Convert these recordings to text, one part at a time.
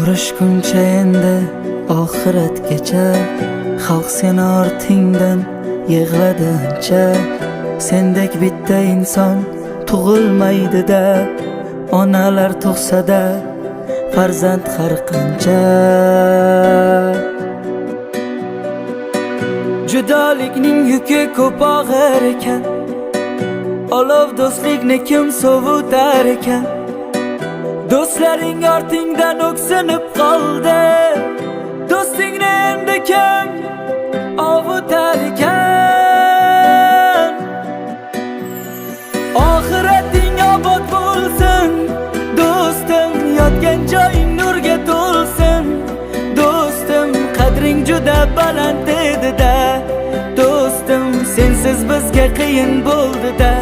Ko'rishguncha endi oxiratgacha, xalq seni ortingdan yig'ladi ancha. Sendek bitta inson tug'ilmaydi-da, onalar tug'sa-da farzand har qancha. Judolikning yuki ko'p og'ir ekan, olov do'stlikni kim sovutar ekan. Do'stlaring ortingdan o'ksinib qoldi, do'stingni endi kim ovutar ekan. Oxirating obod bo'lsin do'stim, yotgan joying nurga to'lsin do'stim. Qadring juda baland edi-da do'stim, sensiz bizga qiyin bo'ldi-da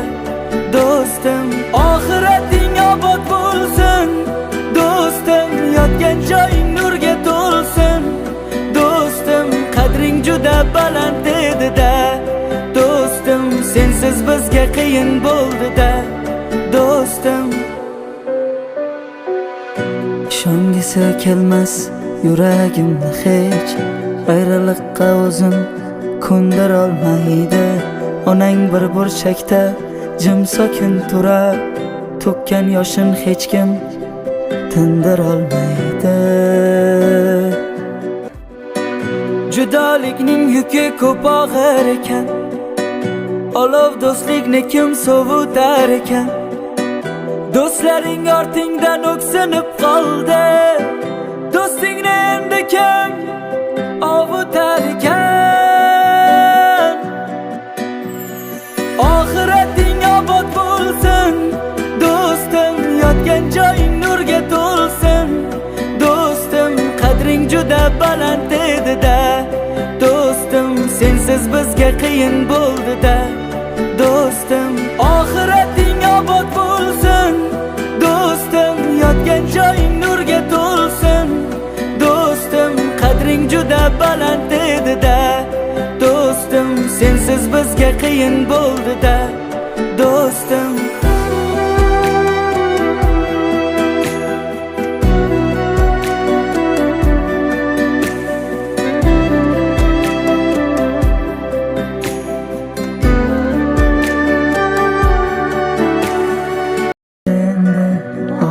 do'stim. Oxirating obod bo'lsin do'stim, yotgan joying nurga to'lsin do'stim. Qadring juda baland edi-da do'stim, sensiz bizga qiyin bo'ldi-da do'stim. Ishongisi kelmas yuragimni hech, ayriliqqa o'zim ko'ndira olmaydi. Onang bir burchakda jim sokin turar, to'kkan yoshin hech kim tindira olmaydi. Judolikning yuki ko'p og'ir ekan, olov do'stlikni kim sovutar ekan. Do'stlaring ortingdan o'ksinib qoldi, do'stingni endi kim ovutar ekan. Oxirating obod bo'lsin do'stim, yotgan joying nurga to'lsin do'stim. Qadring juda baland edi-da do'stim, sensiz bizga qiyin bo'ldi-da do'stim. Oxirating obod bo'lsin do'stim, yotgan joying nurga to'lsin do'stim. Qadring juda baland edi-da do'stim, sensiz bizga qiyin bo'ldi-da do'stim.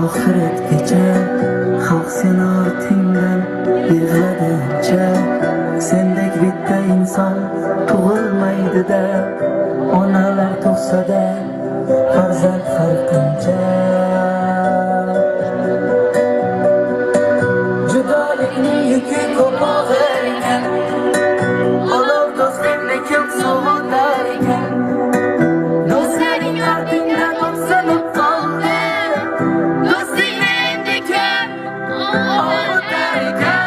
Oxiratgacha xalq seni ortingdan yig'ladi ancha. Sendek bitta inson tug'ilmaydi-da, onalar tug'sa-da farzand har qancha. Judolikning yuki ko'p og'ir ekan, olov do'stlikni kim sovutar ekan. Do'stlaring ortingdan o'ksinib qoldi, do'stingni endi kim ovutar ekan.